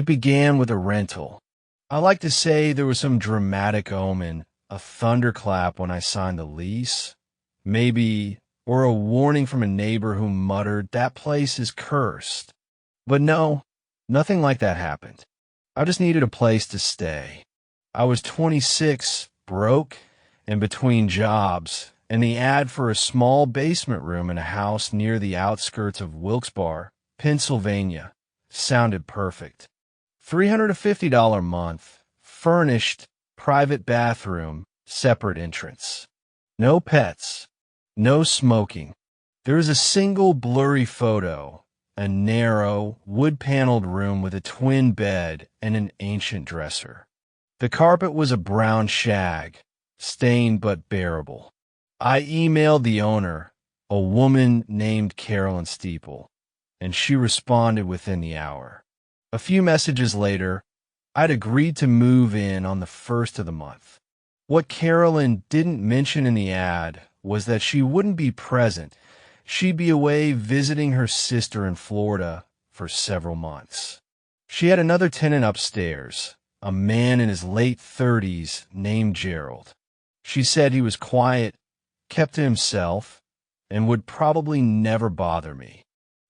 It began with a rental. I like to say there was some dramatic omen, a thunderclap when I signed the lease, maybe, or a warning from a neighbor who muttered, "That place is cursed." But no, nothing like that happened. I just needed a place to stay. I was 26, broke, and between jobs, and the ad for a small basement room in a house near the outskirts of Wilkes-Barre, Pennsylvania, sounded perfect. $350 a month, furnished, private bathroom, separate entrance. No pets, no smoking. There is a single blurry photo, a narrow, wood-paneled room with a twin bed and an ancient dresser. The carpet was a brown shag, stained but bearable. I emailed the owner, a woman named Carolyn Steeple, and she responded within the hour. A few messages later, I'd agreed to move in on the 1st of the month. What Carolyn didn't mention in the ad was that she wouldn't be present. She'd be away visiting her sister in Florida for several months. She had another tenant upstairs, a man in his late 30s named Gerald. She said he was quiet, kept to himself, and would probably never bother me.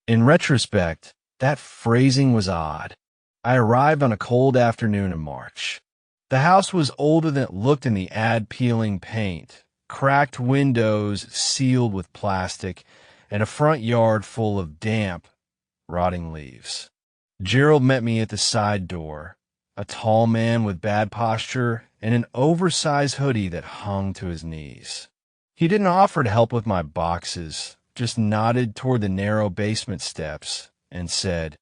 In retrospect, that phrasing was odd. I arrived on a cold afternoon in March. The house was older than it looked in the ad-peeling paint, cracked windows sealed with plastic, and a front yard full of damp, rotting leaves. Gerald met me at the side door, a tall man with bad posture and an oversized hoodie that hung to his knees. He didn't offer to help with my boxes, just nodded toward the narrow basement steps and said,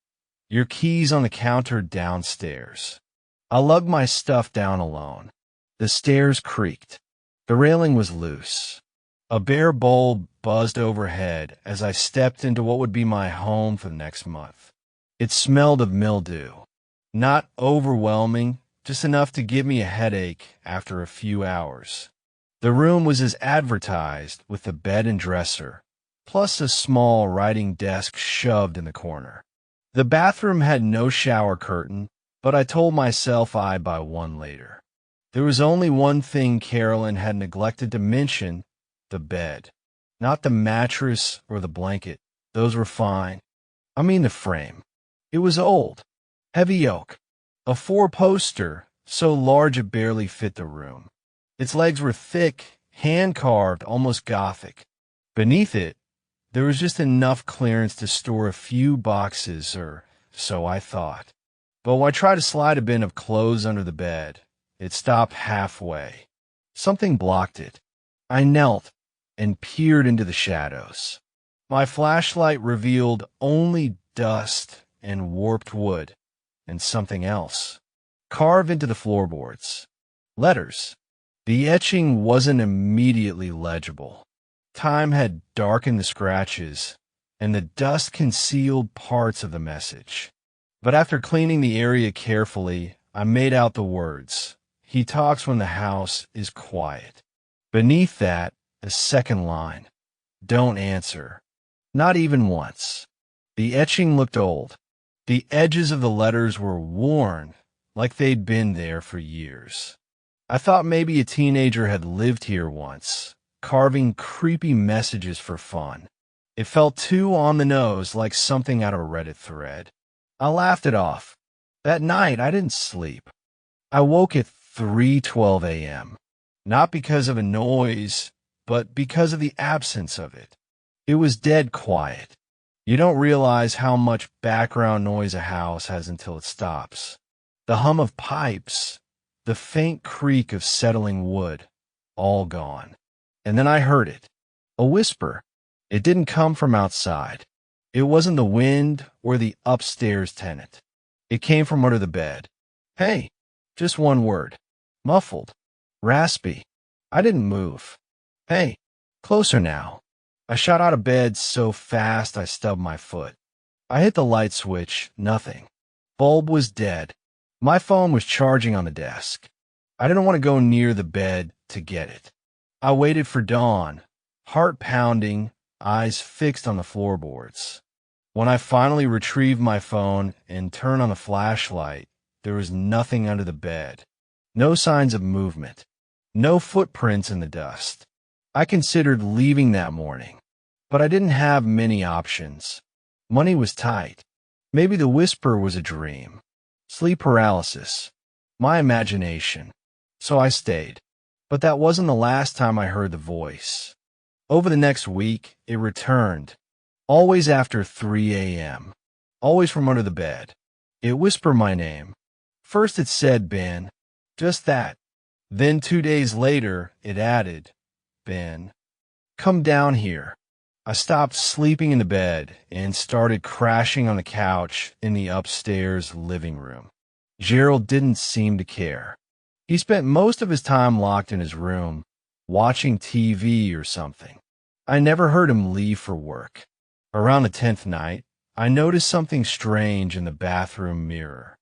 "Your key's on the counter downstairs." I lugged my stuff down alone. The stairs creaked. The railing was loose. A bare bulb buzzed overhead as I stepped into what would be my home for the next month. It smelled of mildew. Not overwhelming, just enough to give me a headache after a few hours. The room was as advertised, with the bed and dresser, plus a small writing desk shoved in the corner. The bathroom had no shower curtain, but I told myself I'd buy one later. There was only one thing Carolyn had neglected to mention: the bed. Not the mattress or the blanket. Those were fine. I mean the frame. It was old, heavy oak, a four-poster, so large it barely fit the room. Its legs were thick, hand-carved, almost Gothic. Beneath it, there was just enough clearance to store a few boxes, or so I thought. But when I tried to slide a bin of clothes under the bed, it stopped halfway. Something blocked it. I knelt and peered into the shadows. My flashlight revealed only dust and warped wood, and something else, carved into the floorboards. Letters. The etching wasn't immediately legible. Time had darkened the scratches, and the dust concealed parts of the message. But after cleaning the area carefully, I made out the words, "He talks when the house is quiet." Beneath that, a second line, "Don't answer." Not even once. The etching looked old. The edges of the letters were worn, like they'd been there for years. I thought maybe a teenager had lived here once, carving creepy messages for fun. It felt too on the nose, like something out of a Reddit thread. I laughed it off. That night, I didn't sleep. I woke at 3:12 a.m., not because of a noise, but because of the absence of it. It was dead quiet. You don't realize how much background noise a house has until it stops. The hum of pipes, the faint creak of settling wood, all gone. And then I heard it. A whisper. It didn't come from outside. It wasn't the wind or the upstairs tenant. It came from under the bed. "Hey," just one word. Muffled. Raspy. I didn't move. "Hey, closer now." I shot out of bed so fast I stubbed my foot. I hit the light switch. Nothing. Bulb was dead. My phone was charging on the desk. I didn't want to go near the bed to get it. I waited for dawn, heart pounding, eyes fixed on the floorboards. When I finally retrieved my phone and turned on the flashlight, there was nothing under the bed. No signs of movement. No footprints in the dust. I considered leaving that morning, but I didn't have many options. Money was tight. Maybe the whisper was a dream. Sleep paralysis. My imagination. So I stayed. But that wasn't the last time I heard the voice. Over the next week, it returned. Always after 3 a.m. Always from under the bed. It whispered my name. First it said Ben. Just that. Then 2 days later, it added, Ben, come down here. I stopped sleeping in the bed and started crashing on the couch in the upstairs living room. Gerald didn't seem to care. He spent most of his time locked in his room, watching TV or something. I never heard him leave for work. Around the 10th night, I noticed something strange in the bathroom mirror.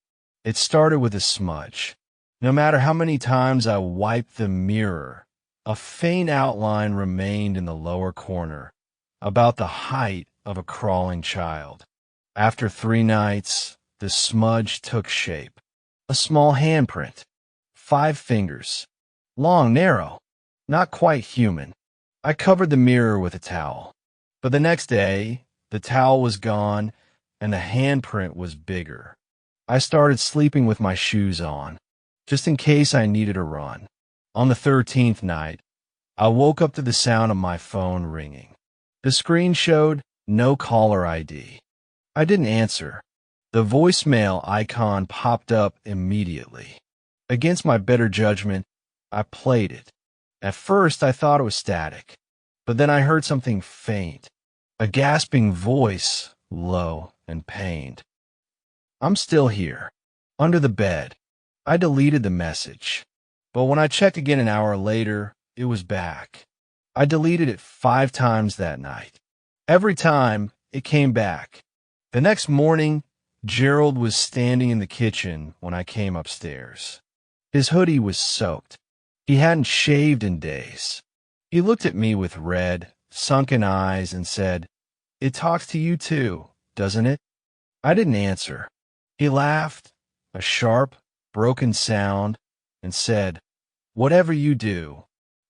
It started with a smudge. No matter how many times I wiped the mirror, a faint outline remained in the lower corner, about the height of a crawling child. After 3 nights, the smudge took shape. A small handprint. 5 fingers. Long, narrow. Not quite human. I covered the mirror with a towel. But the next day, the towel was gone and the handprint was bigger. I started sleeping with my shoes on, just in case I needed a run. On the 13th night, I woke up to the sound of my phone ringing. The screen showed no caller ID. I didn't answer. The voicemail icon popped up immediately. Against my better judgment, I played it. At first, I thought it was static, but then I heard something faint, a gasping voice, low and pained. I'm still here, under the bed. I deleted the message, but when I checked again an hour later, it was back. I deleted it 5 times that night. Every time, it came back. The next morning, Gerald was standing in the kitchen when I came upstairs. His hoodie was soaked. He hadn't shaved in days. He looked at me with red, sunken eyes and said, "It talks to you too, doesn't it?" I didn't answer. He laughed, a sharp, broken sound, and said, "Whatever you do,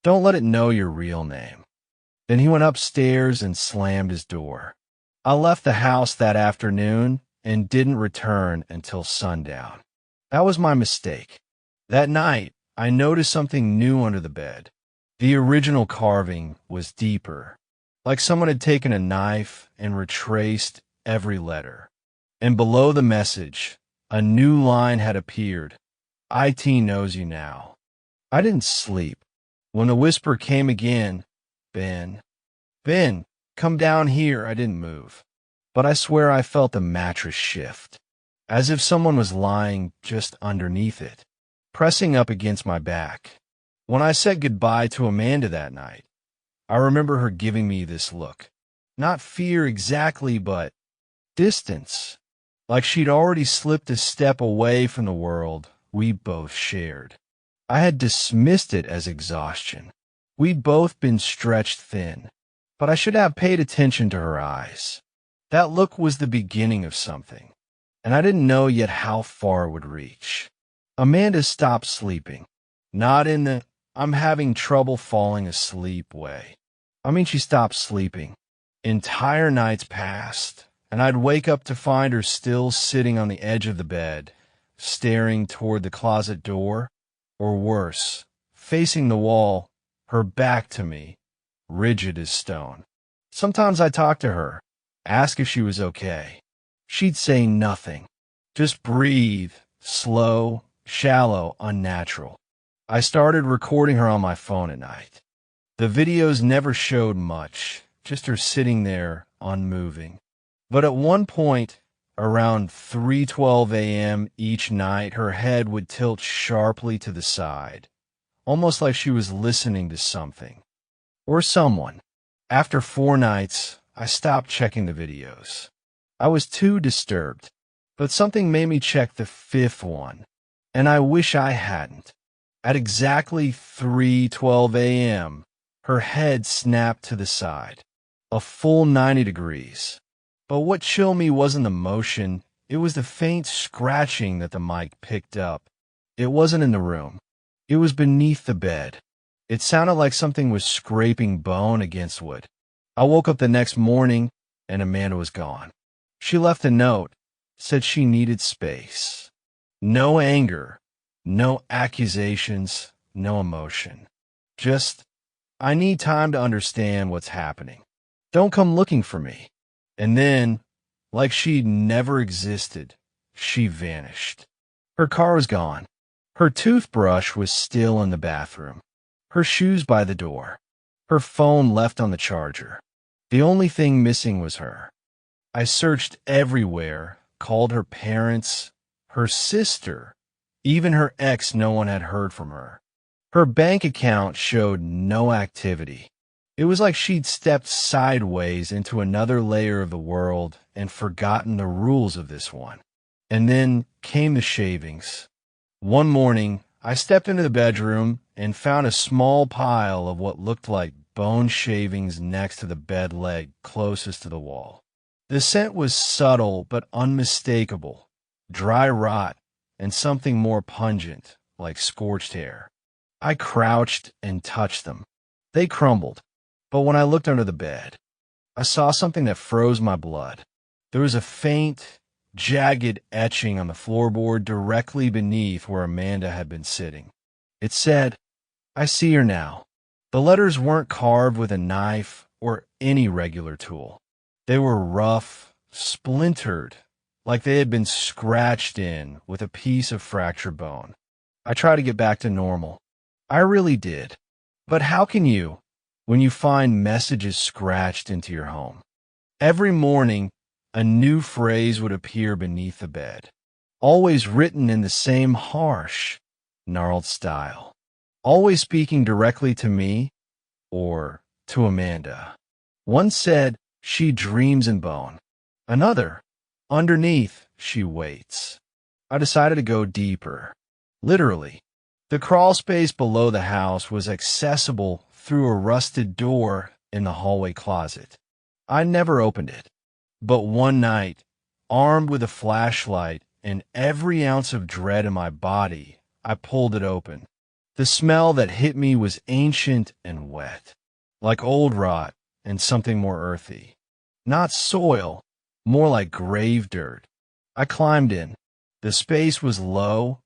don't let it know your real name." Then he went upstairs and slammed his door. I left the house that afternoon and didn't return until sundown. That was my mistake. That night, I noticed something new under the bed. The original carving was deeper, like someone had taken a knife and retraced every letter. And below the message, a new line had appeared. IT knows you now. I didn't sleep. When the whisper came again, Ben, come down here, I didn't move. But I swear I felt the mattress shift, as if someone was lying just underneath it, pressing up against my back. When I said goodbye to Amanda that night, I remember her giving me this look. Not fear exactly, but distance. Like she'd already slipped a step away from the world we both shared. I had dismissed it as exhaustion. We'd both been stretched thin, but I should have paid attention to her eyes. That look was the beginning of something, and I didn't know yet how far it would reach. Amanda stopped sleeping, not in the "I'm having trouble falling asleep" way. I mean, she stopped sleeping. Entire nights passed, and I'd wake up to find her still sitting on the edge of the bed, staring toward the closet door, or worse, facing the wall, her back to me, rigid as stone. Sometimes I talked to her, ask if she was okay. She'd say nothing. Just breathe, slow, shallow, unnatural. I started recording her on my phone at night. The videos never showed much, just her sitting there, unmoving. But at one point, around 3:12 a.m. each night, her head would tilt sharply to the side, almost like she was listening to something or someone. After 4 nights, I stopped checking the videos. I was too disturbed, but something made me check the 5th one, and I wish I hadn't. At exactly 3:12 a.m., her head snapped to the side, a full 90 degrees. But what chilled me wasn't the motion, it was the faint scratching that the mic picked up. It wasn't in the room. It was beneath the bed. It sounded like something was scraping bone against wood. I woke up the next morning, and Amanda was gone. She left a note, said she needed space. No anger, no accusations, no emotion. Just, I need time to understand what's happening. Don't come looking for me. And then, like she'd never existed, she vanished. Her car was gone. Her toothbrush was still in the bathroom. Her shoes by the door. Her phone left on the charger. The only thing missing was her. I searched everywhere, called her parents, her sister, even her ex. No one had heard from her. Her bank account showed no activity. It was like she'd stepped sideways into another layer of the world and forgotten the rules of this one. And then came the shavings. One morning, I stepped into the bedroom and found a small pile of what looked like bone shavings next to the bed leg closest to the wall. The scent was subtle but unmistakable, dry rot and something more pungent, like scorched hair. I crouched and touched them. They crumbled, but when I looked under the bed, I saw something that froze my blood. There was a faint, jagged etching on the floorboard directly beneath where Amanda had been sitting. It said, "I see her now." The letters weren't carved with a knife or any regular tool. They were rough, splintered, like they had been scratched in with a piece of fractured bone. I tried to get back to normal. I really did. But how can you, when you find messages scratched into your home? Every morning, a new phrase would appear beneath the bed, always written in the same harsh, gnarled style, always speaking directly to me or to Amanda. One said, "She dreams in bone." Another, "Underneath, she waits." I decided to go deeper. Literally. The crawl space below the house was accessible through a rusted door in the hallway closet. I never opened it. But one night, armed with a flashlight and every ounce of dread in my body, I pulled it open. The smell that hit me was ancient and wet, like old rot and something more earthy. Not soil, more like grave dirt. I climbed in. The space was low,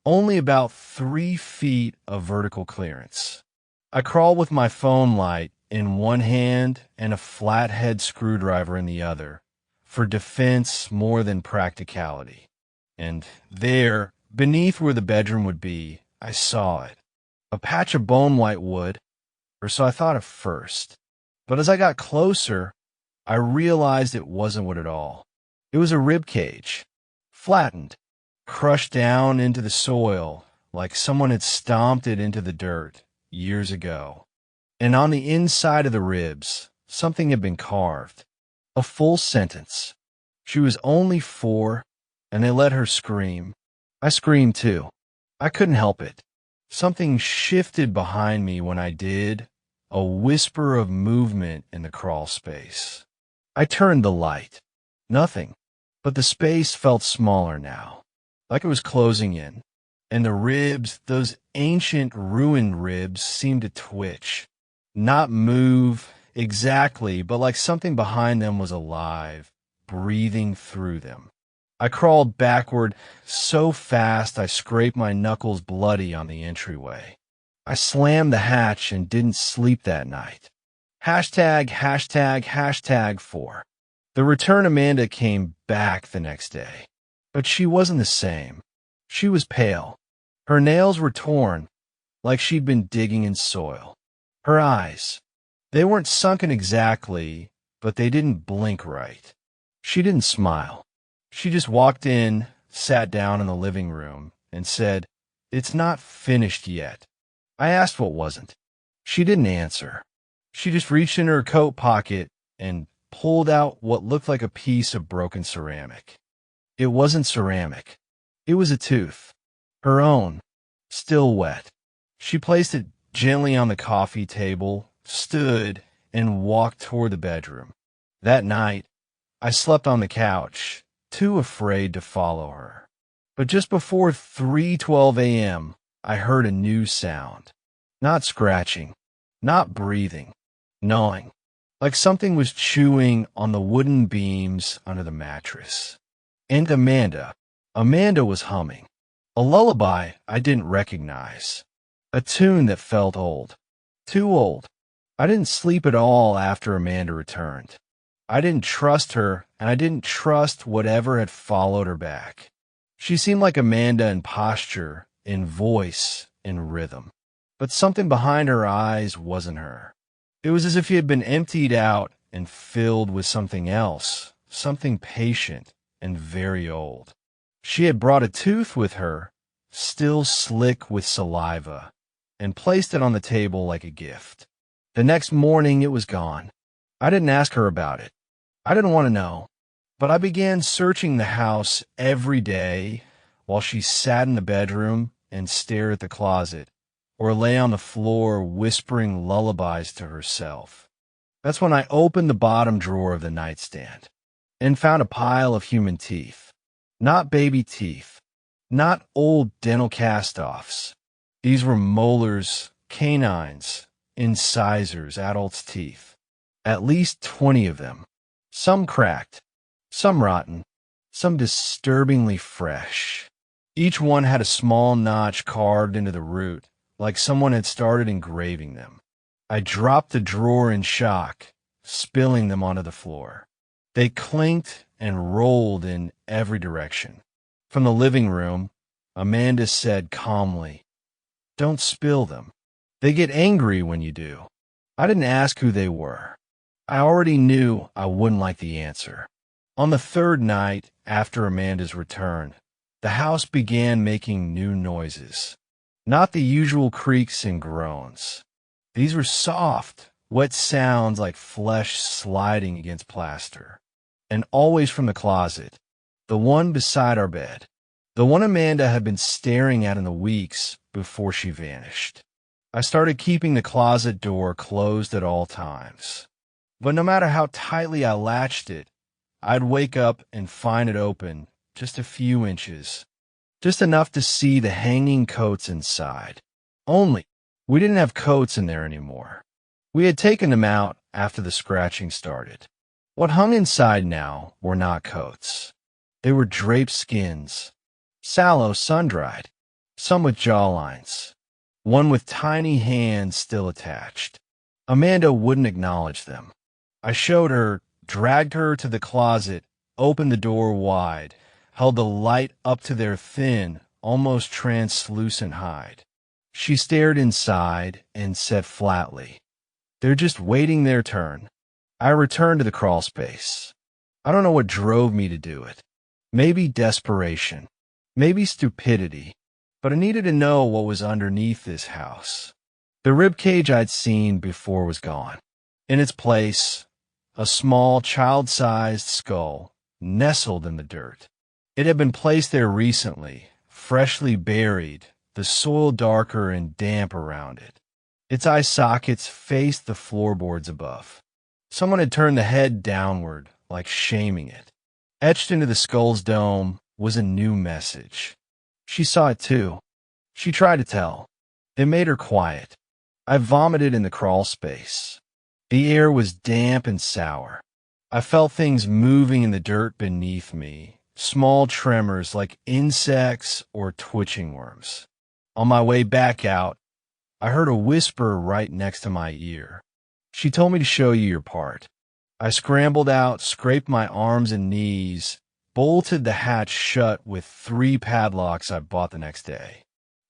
only about 3 feet of vertical clearance. I crawled with my phone light in one hand and a flathead screwdriver in the other, for defense more than practicality. And there, beneath where the bedroom would be, I saw it. A patch of bone white wood, or so I thought at first. But as I got closer, I realized it wasn't wood at all. It was a rib cage, flattened, crushed down into the soil like someone had stomped it into the dirt years ago. And on the inside of the ribs, something had been carved. A full sentence. She was only 4, and they let her scream. I screamed too. I couldn't help it. Something shifted behind me when I did, a whisper of movement in the crawl space. I turned the light. Nothing. But the space felt smaller now, like it was closing in. And the ribs, those ancient ruined ribs, seemed to twitch. Not move exactly, but like something behind them was alive, breathing through them. I crawled backward so fast I scraped my knuckles bloody on the entryway. I slammed the hatch and didn't sleep that night. #4. The return Amanda came back the next day, but she wasn't the same. She was pale. Her nails were torn, like she'd been digging in soil. Her eyes, they weren't sunken exactly, but they didn't blink right. She didn't smile. She just walked in, sat down in the living room, and said, "It's not finished yet." I asked what wasn't. She didn't answer. She just reached in her coat pocket and pulled out what looked like a piece of broken ceramic. It wasn't ceramic. It was a tooth. Her own, still wet. She placed it gently on the coffee table, stood, and walked toward the bedroom. That night, I slept on the couch, too afraid to follow her. But just before 3:12 a.m., I heard a new sound. Not scratching, not breathing, gnawing, like something was chewing on the wooden beams under the mattress. And Amanda was humming. A lullaby I didn't recognize. A tune that felt old. Too old. I didn't sleep at all after Amanda returned. I didn't trust her, and I didn't trust whatever had followed her back. She seemed like Amanda in posture, in voice, in rhythm. But something behind her eyes wasn't her. It was as if she had been emptied out and filled with something else, something patient and very old. She had brought a tooth with her, still slick with saliva, and placed it on the table like a gift. The next morning it was gone. I didn't ask her about it. I didn't want to know. But I began searching the house every day while she sat in the bedroom and stared at the closet, or lay on the floor whispering lullabies to herself. That's when I opened the bottom drawer of the nightstand and found a pile of human teeth. Not baby teeth, not old dental cast-offs. These were molars, canines, incisors, adults' teeth. At least 20 of them. Some cracked, some rotten, some disturbingly fresh. Each one had a small notch carved into the root, like someone had started engraving them. I dropped the drawer in shock, spilling them onto the floor. They clinked and rolled in every direction. From the living room, Amanda said calmly, "Don't spill them. They get angry when you do." I didn't ask who they were. I already knew I wouldn't like the answer. On the third night after Amanda's return, the house began making new noises. Not the usual creaks and groans. These were soft, wet sounds like flesh sliding against plaster. And always from the closet, the one beside our bed, the one Amanda had been staring at in the weeks before she vanished. I started keeping the closet door closed at all times. But no matter how tightly I latched it, I'd wake up and find it open just a few inches, just enough to see the hanging coats inside. Only, we didn't have coats in there anymore. We had taken them out after the scratching started. What hung inside now were not coats. They were draped skins, sallow, sun-dried, some with jawlines, one with tiny hands still attached. Amanda wouldn't acknowledge them. I showed her, dragged her to the closet, opened the door wide, held the light up to their thin, almost translucent hide. She stared inside and said flatly, "They're just waiting their turn." I returned to the crawl space. I don't know what drove me to do it. Maybe desperation, maybe stupidity, but I needed to know what was underneath this house. The ribcage I'd seen before was gone. In its place, a small, child-sized skull nestled in the dirt. It had been placed there recently, freshly buried, the soil darker and damp around it. Its eye sockets faced the floorboards above. Someone had turned the head downward, like shaming it. Etched into the skull's dome was a new message. She saw it too. She tried to tell. It made her quiet. I vomited in the crawl space. The air was damp and sour. I felt things moving in the dirt beneath me, small tremors like insects or twitching worms. On my way back out, I heard a whisper right next to my ear. "She told me to show you your part." I scrambled out, scraped my arms and knees, bolted the hatch shut with 3 padlocks I bought the next day.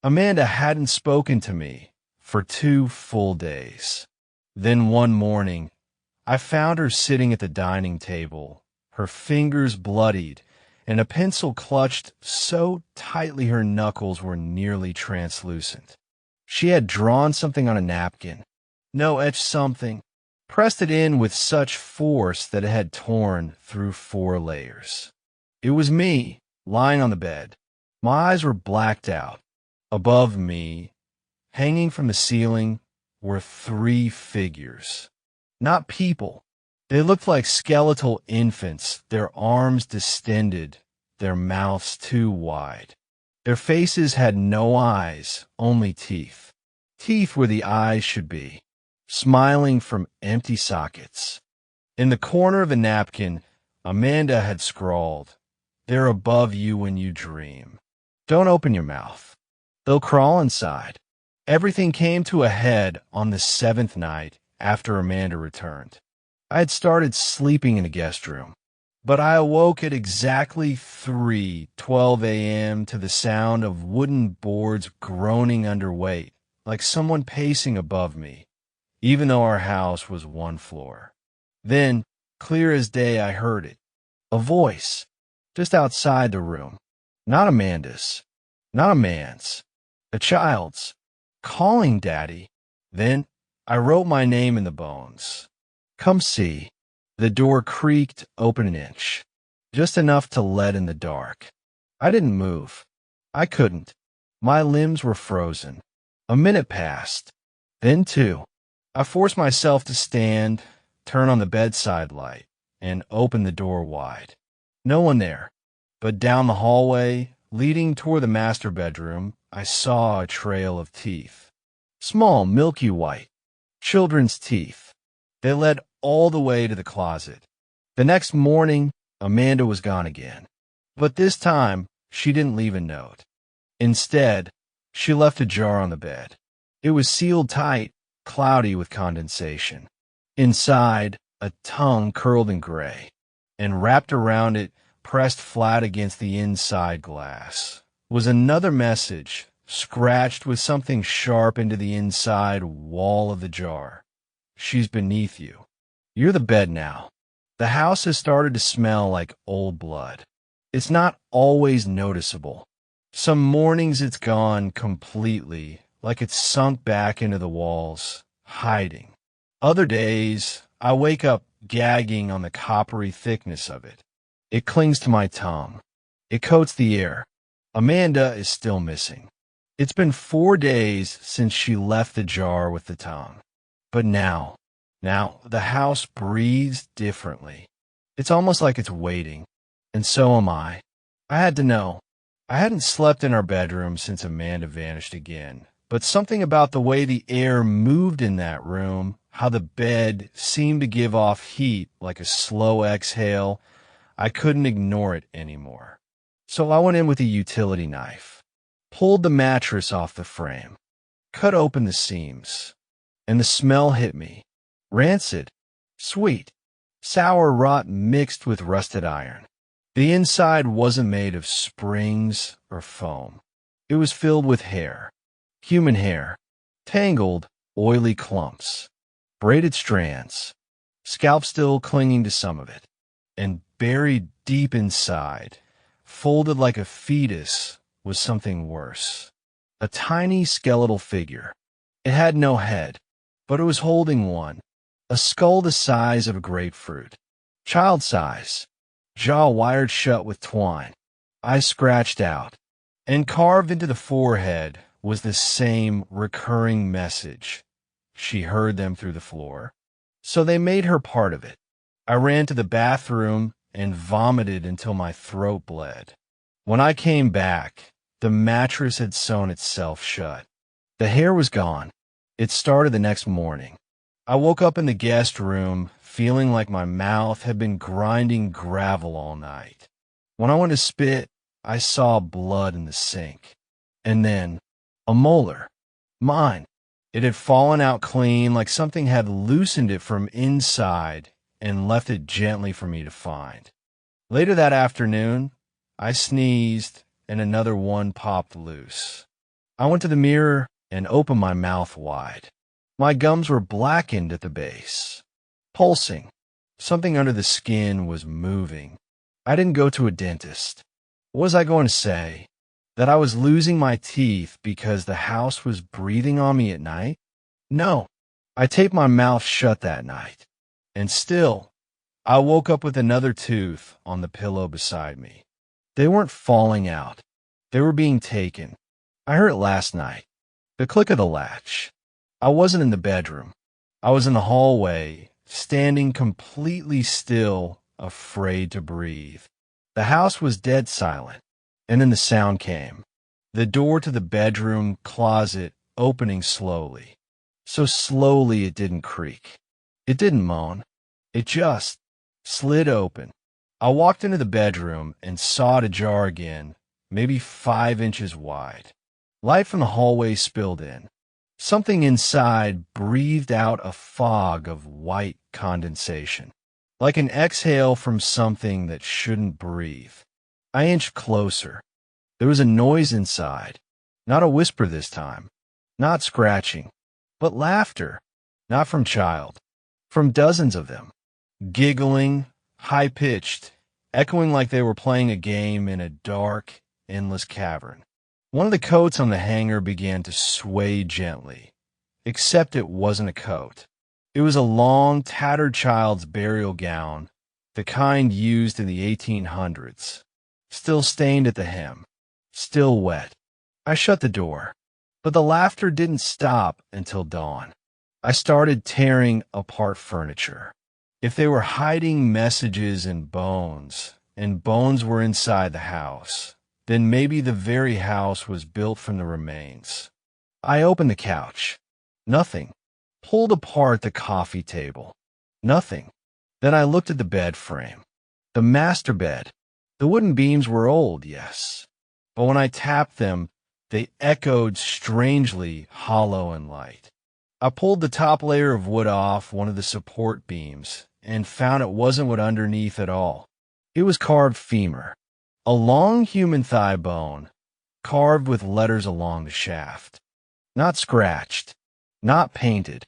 Amanda hadn't spoken to me for 2 full days. Then one morning, I found her sitting at the dining table, her fingers bloodied, and a pencil clutched so tightly her knuckles were nearly translucent. She had drawn something on a napkin. No, etched something. Pressed it in with such force that it had torn through 4 layers. It was me, lying on the bed. My eyes were blacked out. Above me, hanging from the ceiling, were 3 figures. Not people. They looked like skeletal infants, their arms distended, their mouths too wide. Their faces had no eyes, only teeth. Teeth where the eyes should be, smiling from empty sockets. In the corner of a napkin, Amanda had scrawled, "They're above you when you dream. Don't open your mouth. They'll crawl inside." Everything came to a head on the 7th night after Amanda returned. I had started sleeping in the guest room, but I awoke at exactly 3:12 a.m. to the sound of wooden boards groaning under weight, like someone pacing above me, even though our house was one floor. Then, clear as day, I heard it. A voice, just outside the room. Not Amanda's, not a man's, a child's, calling Daddy. Then, I wrote my name in the bones. "Come see." The door creaked open an inch, just enough to let in the dark. I didn't move. I couldn't. My limbs were frozen. A minute passed, then 2. I forced myself to stand, turn on the bedside light, and open the door wide. No one there, but down the hallway, leading toward the master bedroom, I saw a trail of teeth. Small, milky white, children's teeth. They led all the way to the closet. The next morning, Amanda was gone again. But this time, she didn't leave a note. Instead, she left a jar on the bed. It was sealed tight, cloudy with condensation. Inside, a tongue curled in gray, and wrapped around it, pressed flat against the inside glass, was another message, scratched with something sharp into the inside wall of the jar. "She's beneath you. You're the bed now." The house has started to smell like old blood. It's not always noticeable. Some mornings it's gone completely, like it's sunk back into the walls, hiding. Other days, I wake up gagging on the coppery thickness of it. It clings to my tongue. It coats the air. Amanda is still missing. It's been 4 days since she left the jar with the tongue. But now, the house breathes differently. It's almost like it's waiting. And so am I. I had to know. I hadn't slept in our bedroom since Amanda vanished again. But something about the way the air moved in that room, how the bed seemed to give off heat like a slow exhale, I couldn't ignore it anymore. So I went in with a utility knife, pulled the mattress off the frame, cut open the seams, and the smell hit me. Rancid, sweet, sour rot mixed with rusted iron. The inside wasn't made of springs or foam. It was filled with hair, human hair, tangled, oily clumps, braided strands, scalp still clinging to some of it, and buried deep inside, folded like a fetus, was something worse. A tiny skeletal figure. It had no head, but it was holding one, a skull the size of a grapefruit, child size, jaw wired shut with twine, eyes scratched out, and carved into the forehead was the same recurring message. She heard them through the floor. So they made her part of it. I ran to the bathroom and vomited until my throat bled. When I came back, the mattress had sewn itself shut. The hair was gone. It started the next morning. I woke up in the guest room feeling like my mouth had been grinding gravel all night. When I went to spit, I saw blood in the sink. And then, a molar. Mine. It had fallen out clean, like something had loosened it from inside and left it gently for me to find. Later that afternoon, I sneezed and another one popped loose. I went to the mirror and opened my mouth wide. My gums were blackened at the base, pulsing. Something under the skin was moving. I didn't go to a dentist. What was I going to say? That I was losing my teeth because the house was breathing on me at night? No, I taped my mouth shut that night. And still, I woke up with another tooth on the pillow beside me. They weren't falling out. They were being taken. I heard it last night. The click of the latch. I wasn't in the bedroom. I was in the hallway, standing completely still, afraid to breathe. The house was dead silent, and then the sound came. The door to the bedroom closet opening slowly. So slowly it didn't creak. It didn't moan. It just slid open. I walked into the bedroom and saw it ajar again, maybe 5 inches wide. Light from the hallway spilled in. Something inside breathed out a fog of white condensation, like an exhale from something that shouldn't breathe. I inched closer. There was a noise inside. Not a whisper this time. Not scratching. But laughter. Not from child. From dozens of them. Giggling, high-pitched, echoing like they were playing a game in a dark, endless cavern. One of the coats on the hanger began to sway gently, except it wasn't a coat. It was a long, tattered child's burial gown, the kind used in the 1800s, still stained at the hem, still wet. I shut the door, but the laughter didn't stop until dawn. I started tearing apart furniture. If they were hiding messages and bones were inside the house, then maybe the very house was built from the remains. I opened the couch. Nothing. Pulled apart the coffee table. Nothing. Then I looked at the bed frame. The master bed. The wooden beams were old, yes, but when I tapped them, they echoed strangely hollow and light. I pulled the top layer of wood off one of the support beams and found it wasn't wood underneath at all. It was carved femur. A long human thigh bone, carved with letters along the shaft. Not scratched, not painted,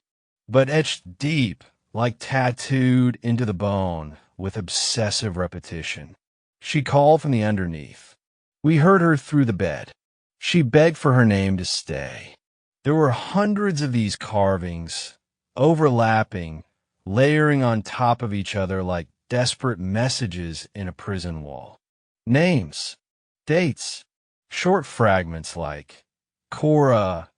but etched deep, like tattooed into the bone with obsessive repetition. She called from the underneath. We heard her through the bed. She begged for her name to stay. There were hundreds of these carvings, overlapping, layering on top of each other like desperate messages in a prison wall. Names, dates, short fragments like Cora,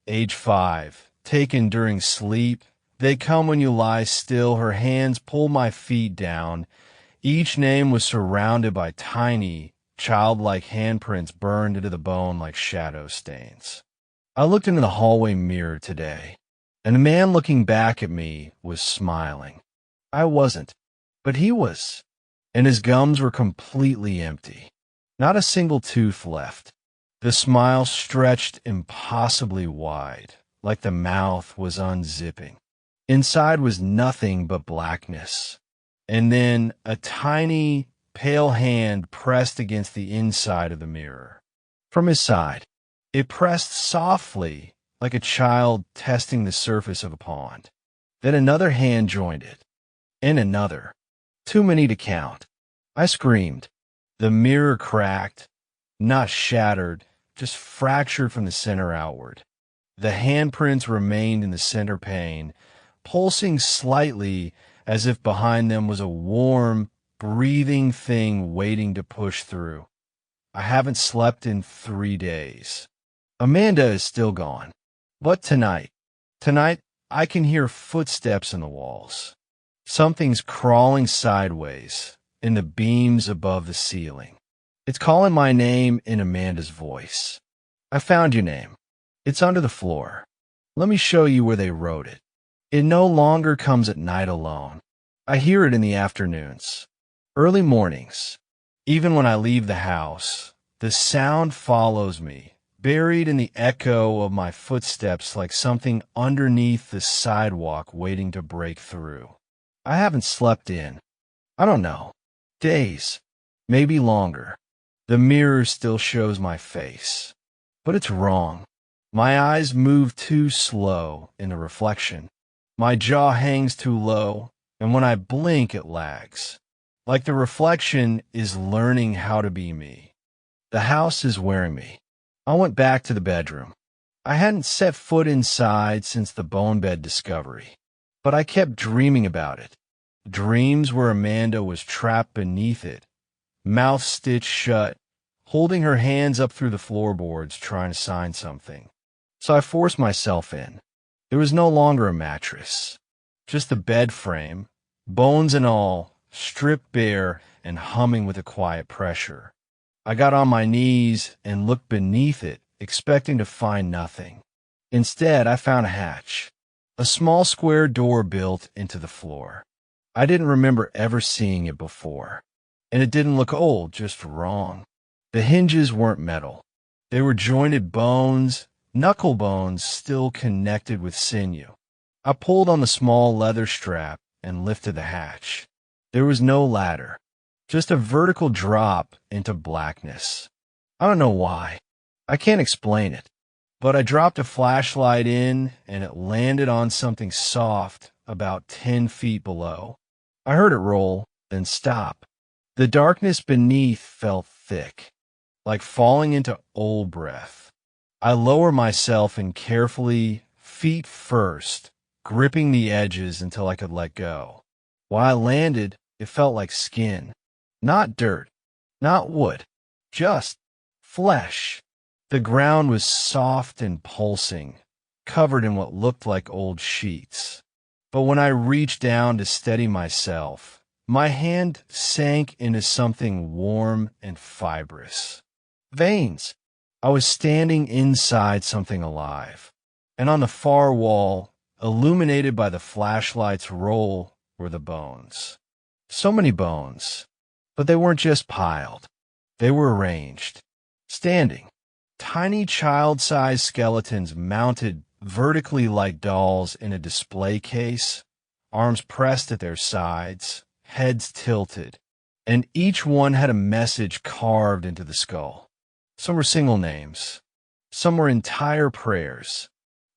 age 5, taken during sleep. They come when you lie still. Her hands pull my feet down. Each name was surrounded by tiny, childlike handprints burned into the bone like shadow stains. I looked into the hallway mirror today, and the man looking back at me was smiling. I wasn't, but he was. And his gums were completely empty. Not a single tooth left. The smile stretched impossibly wide, like the mouth was unzipping. Inside was nothing but blackness. And then a tiny, pale hand pressed against the inside of the mirror. From his side, it pressed softly, like a child testing the surface of a pond. Then another hand joined it. And another. Too many to count. I screamed. The mirror cracked, not shattered, just fractured from the center outward. The handprints remained in the center pane, pulsing slightly as if behind them was a warm, breathing thing waiting to push through. I haven't slept in 3 days. Amanda is still gone. But tonight I can hear footsteps in the walls. Something's crawling sideways in the beams above the ceiling. It's calling my name in Amanda's voice. I found your name. It's under the floor. Let me show you where they wrote it. It no longer comes at night alone. I hear it in the afternoons, early mornings. Even when I leave the house, the sound follows me, buried in the echo of my footsteps like something underneath the sidewalk waiting to break through. I haven't slept in, I don't know, days, maybe longer. The mirror still shows my face, but it's wrong. My eyes move too slow in the reflection. My jaw hangs too low, and when I blink, it lags. Like the reflection is learning how to be me. The house is wearing me. I went back to the bedroom. I hadn't set foot inside since the bone bed discovery, but I kept dreaming about it. Dreams where Amanda was trapped beneath it, mouth stitched shut, holding her hands up through the floorboards trying to sign something. So I forced myself in. There was no longer a mattress. just the bed frame, bones and all, stripped bare and humming with a quiet pressure. I got on my knees and looked beneath it, expecting to find nothing. Instead, I found a hatch, a small square door built into the floor. I didn't remember ever seeing it before, and it didn't look old, just wrong. The hinges weren't metal. They were jointed bones, knuckle bones still connected with sinew. I pulled on the small leather strap and lifted the hatch. There was no ladder, just a vertical drop into blackness. I don't know why. I can't explain it. But I dropped a flashlight in, and it landed on something soft about 10 feet below. I heard it roll, then stop. The darkness beneath felt thick, like falling into old breath. I lower myself and carefully, feet first, gripping the edges until I could let go. While I landed, it felt like skin. Not dirt, not wood, just flesh. The ground was soft and pulsing, covered in what looked like old sheets. But when I reached down to steady myself, my hand sank into something warm and fibrous. Veins. I was standing inside something alive, and on the far wall, illuminated by the flashlight's roll, were the bones. So many bones, but they weren't just piled. They were arranged, standing. Tiny child-sized skeletons mounted vertically like dolls in a display case, arms pressed at their sides, heads tilted, and each one had a message carved into the skull. Some were single names. Some were entire prayers.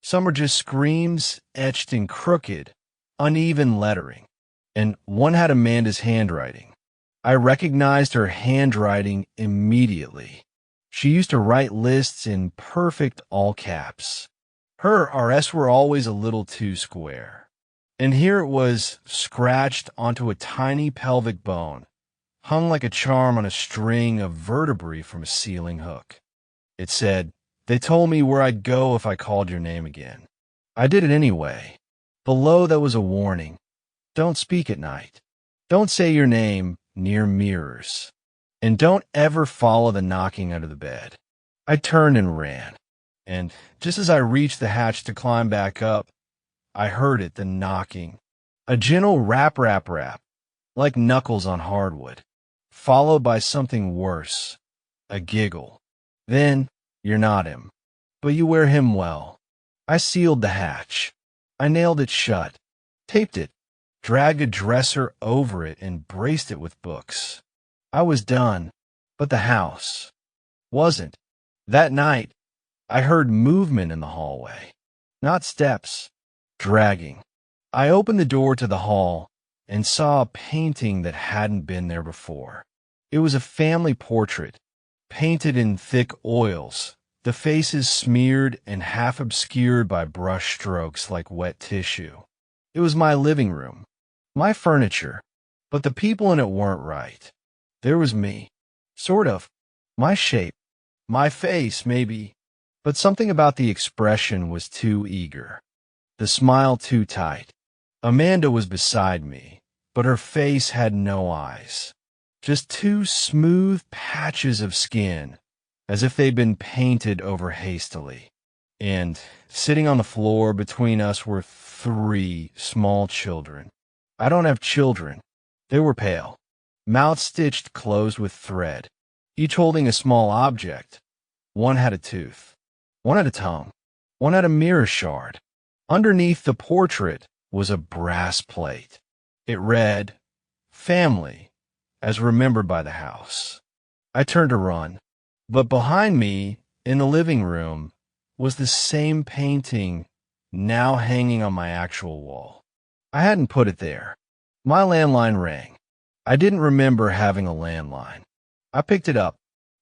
Some were just screams etched in crooked, uneven lettering. And one had Amanda's handwriting. I recognized her handwriting immediately. She used to write lists in perfect all caps. Her RS were always a little too square. And here it was scratched onto a tiny pelvic bone, hung like a charm on a string of vertebrae from a ceiling hook. It said, "They told me where I'd go if I called your name again." I did it anyway. Below there was a warning. Don't speak at night. Don't say your name near mirrors. And don't ever follow the knocking under the bed. I turned and ran. And just as I reached the hatch to climb back up, I heard it, the knocking. A gentle rap, rap, rap, like knuckles on hardwood, followed by something worse, a giggle. Then, you're not him, but you wear him well. I sealed the hatch. I nailed it shut, taped it, dragged a dresser over it, and braced it with books. I was done, but the house wasn't. That night, I heard movement in the hallway, not steps, dragging. I opened the door to the hall and saw a painting that hadn't been there before. It was a family portrait, painted in thick oils, the faces smeared and half obscured by brush strokes like wet tissue. It was my living room, my furniture, but the people in it weren't right. There was me, sort of, my shape, my face, maybe, but something about the expression was too eager, the smile too tight. Amanda was beside me, but her face had no eyes, just two smooth patches of skin, as if they'd been painted over hastily. And sitting on the floor between us were 3 small children. I don't have children. They were pale, mouths stitched closed with thread, each holding a small object. One had a tooth. One had a tongue. One had a mirror shard. Underneath the portrait was a brass plate. It read, "Family, as remembered by the house." I turned to run, but behind me, in the living room, was the same painting now hanging on my actual wall. I hadn't put it there. My landline rang. I didn't remember having a landline. I picked it up.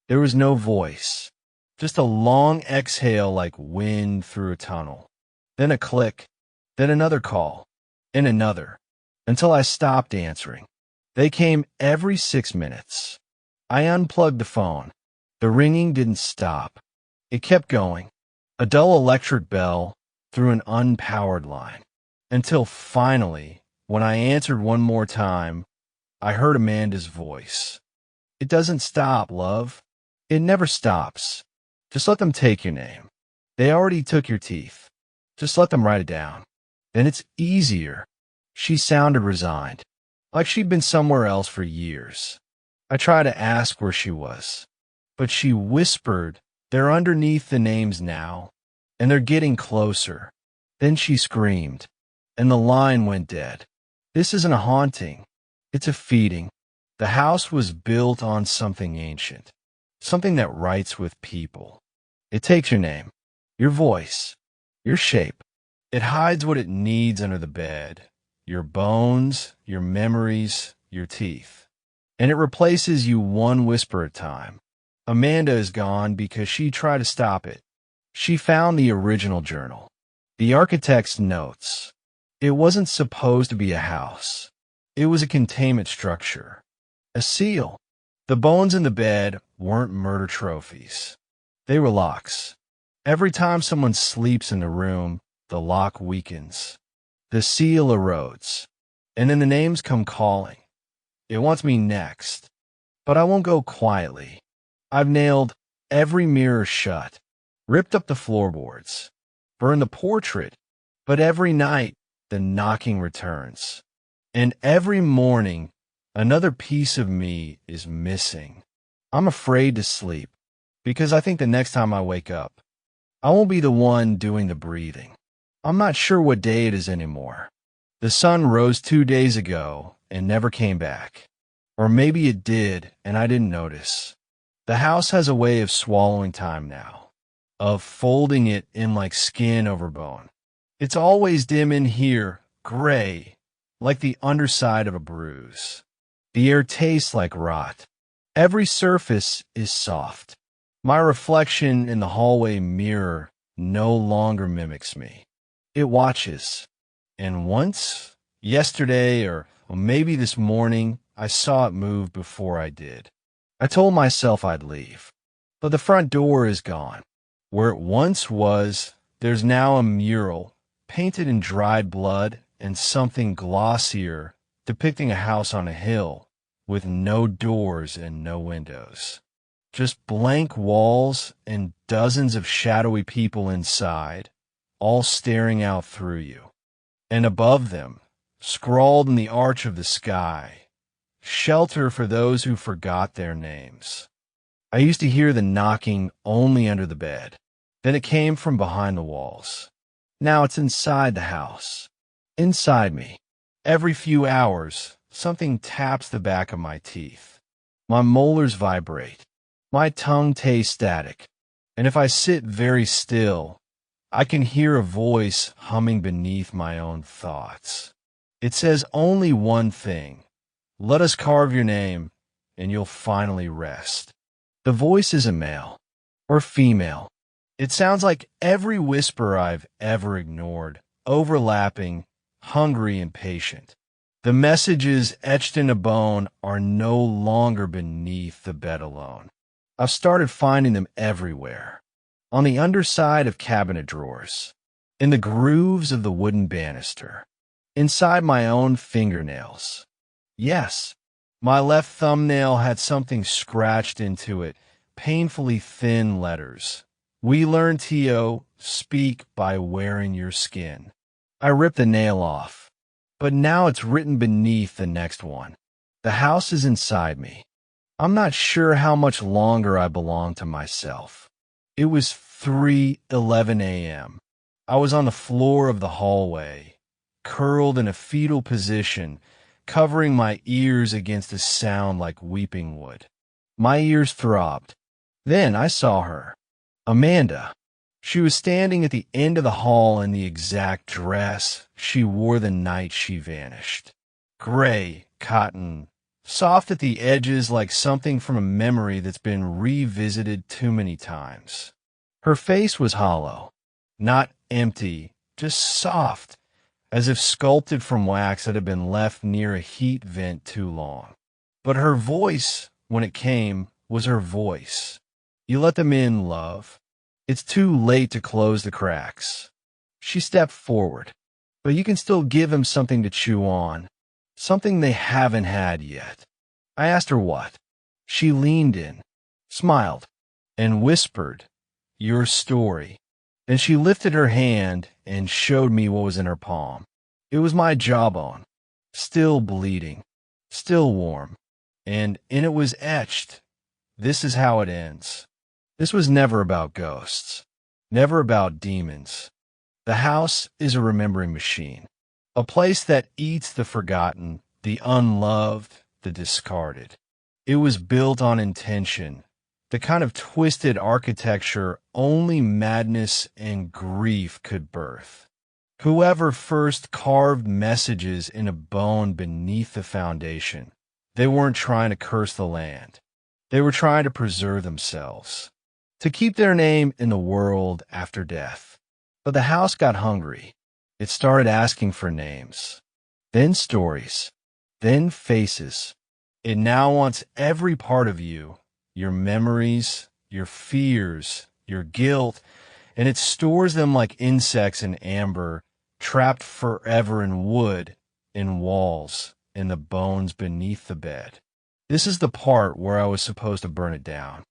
There was no voice, just a long exhale like wind through a tunnel. Then a click, then another call, and another, until I stopped answering. They came every 6 minutes. I unplugged the phone. The ringing didn't stop. It kept going, a dull electric bell through an unpowered line. Until finally, when I answered one more time, I heard Amanda's voice. It doesn't stop, love. It never stops. Just let them take your name. They already took your teeth. Just let them write it down. Then it's easier. She sounded resigned, like she'd been somewhere else for years. I tried to ask where she was, but she whispered, "They're underneath the names now, and they're getting closer." Then she screamed, and the line went dead. This isn't a haunting. It's a feeding. The house was built on something ancient, something that writes with people. It takes your name, your voice, your shape. It hides what it needs under the bed, your bones, your memories, your teeth. And it replaces you one whisper at a time. Amanda is gone because she tried to stop it. She found the original journal, the architect's notes. It wasn't supposed to be a house. It was a containment structure, a seal. The bones in the bed weren't murder trophies. They were locks. Every time someone sleeps in the room, the lock weakens. The seal erodes. And then the names come calling. It wants me next. But I won't go quietly. I've nailed every mirror shut, ripped up the floorboards, burned the portrait. But every night, the knocking returns. And every morning, another piece of me is missing. I'm afraid to sleep because I think the next time I wake up, I won't be the one doing the breathing. I'm not sure what day it is anymore. The sun rose 2 days ago and never came back. Or maybe it did and I didn't notice. The house has a way of swallowing time now, of folding it in like skin over bone. It's always dim in here, gray, like the underside of a bruise. The air tastes like rot. Every surface is soft. My reflection in the hallway mirror no longer mimics me. It watches. And once, yesterday or maybe this morning, I saw it move before I did. I told myself I'd leave. But the front door is gone. Where it once was, there's now a mural painted in dried blood and something glossier depicting a house on a hill with no doors and no windows. Just blank walls and dozens of shadowy people inside, all staring out through you. And above them, scrawled in the arch of the sky, shelter for those who forgot their names. I used to hear the knocking only under the bed. Then it came from behind the walls. Now it's inside the house. Inside me. Every few hours, something taps the back of my teeth. My molars vibrate. My tongue tastes static. And if I sit very still, I can hear a voice humming beneath my own thoughts. It says only one thing. Let us carve your name, and you'll finally rest. The voice isn't male or female. It sounds like every whisper I've ever ignored, overlapping, hungry and patient. The messages etched into bone are no longer beneath the bed alone. I've started finding them everywhere. On the underside of cabinet drawers, in the grooves of the wooden banister, inside my own fingernails. Yes, my left thumbnail had something scratched into it, painfully thin letters. We learn to speak by wearing your skin. I ripped the nail off, but now it's written beneath the next one. The house is inside me. I'm not sure how much longer I belong to myself. It was 3:11 a.m. I was on the floor of the hallway, curled in a fetal position, covering my ears against a sound like weeping wood. My ears throbbed. Then I saw her. Amanda. She was standing at the end of the hall in the exact dress she wore the night she vanished. Gray, cotton, soft at the edges like something from a memory that's been revisited too many times. Her face was hollow, not empty, just soft, as if sculpted from wax that had been left near a heat vent too long. But her voice, when it came, was her voice. You let them in, love. It's too late to close the cracks. She stepped forward. but you can still give them something to chew on, something they haven't had yet. I asked her what. She leaned in, smiled, and whispered, "Your story." Then she lifted her hand and showed me what was in her palm. It was my jawbone, still bleeding, still warm, and in it was etched, "This is how it ends." This was never about ghosts, never about demons. The house is a remembering machine, a place that eats the forgotten, the unloved, the discarded. It was built on intention, the kind of twisted architecture only madness and grief could birth. Whoever first carved messages in a bone beneath the foundation, they weren't trying to curse the land. They were trying to preserve themselves, to keep their name in the world after death. But the house got hungry. It started asking for names, then stories, then faces. It now wants every part of you, your memories, your fears, your guilt, and it stores them like insects in amber, trapped forever in wood, in walls, in the bones beneath the bed. This is the part where I was supposed to burn it down.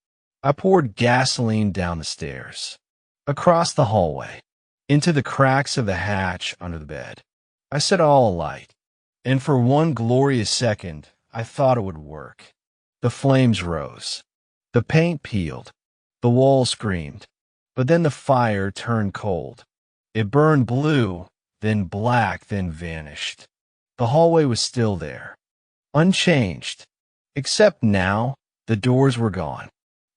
I poured gasoline down the stairs, across the hallway, into the cracks of the hatch under the bed. I set it all alight, and for one glorious second, I thought it would work. The flames rose. The paint peeled. The walls screamed. But then the fire turned cold. It burned blue, then black, then vanished. The hallway was still there, unchanged, except now the doors were gone.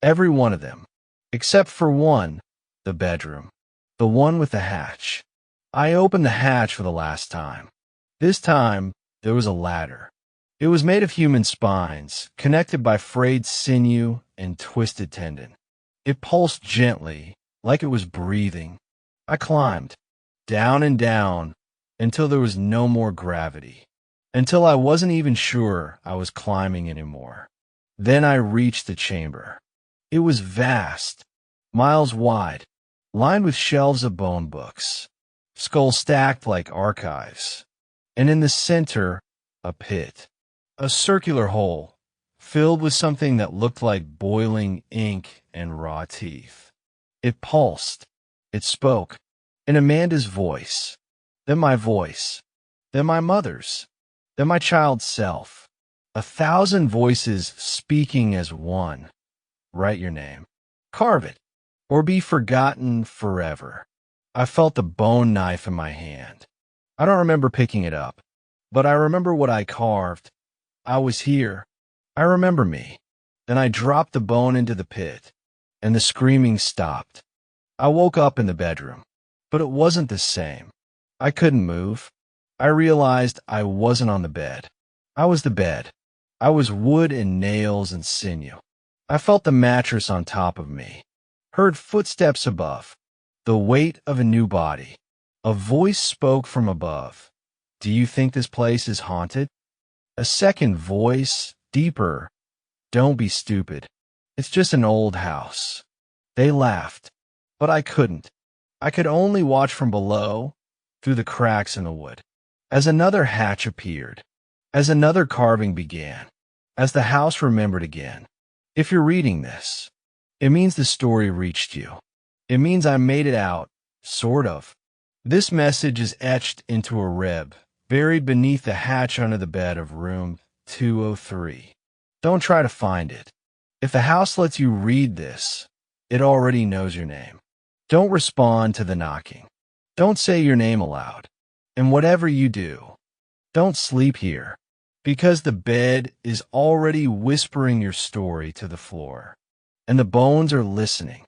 Every one of them, except for one, the bedroom, the one with the hatch. I opened the hatch for the last time. This time, there was a ladder. It was made of human spines, connected by frayed sinew and twisted tendon. It pulsed gently, like it was breathing. I climbed, down and down, until there was no more gravity, until I wasn't even sure I was climbing anymore. Then I reached the chamber. It was vast, miles wide, lined with shelves of bone books, skulls stacked like archives, and in the center, a pit, a circular hole, filled with something that looked like boiling ink and raw teeth. It pulsed. It spoke. In Amanda's voice. Then my voice. Then my mother's. Then my child's self. 1,000 voices speaking as one. Write your name. Carve it. Or be forgotten forever. I felt the bone knife in my hand. I don't remember picking it up, but I remember what I carved. I was here. I remember me. Then I dropped the bone into the pit, and the screaming stopped. I woke up in the bedroom, but it wasn't the same. I couldn't move. I realized I wasn't on the bed. I was the bed. I was wood and nails and sinew. I felt the mattress on top of me, heard footsteps above, the weight of a new body. A voice spoke from above. "Do you think this place is haunted?" A second voice, deeper. "Don't be stupid. It's just an old house." They laughed, but I couldn't. I could only watch from below, through the cracks in the wood, as another hatch appeared, as another carving began, as the house remembered again. If you're reading this, it means the story reached you. It means I made it out, sort of. This message is etched into a rib, buried beneath the hatch under the bed of room 203. Don't try to find it. If the house lets you read this, it already knows your name. Don't respond to the knocking. Don't say your name aloud. And whatever you do, don't sleep here, because the bed is already whispering your story to the floor, and the bones are listening.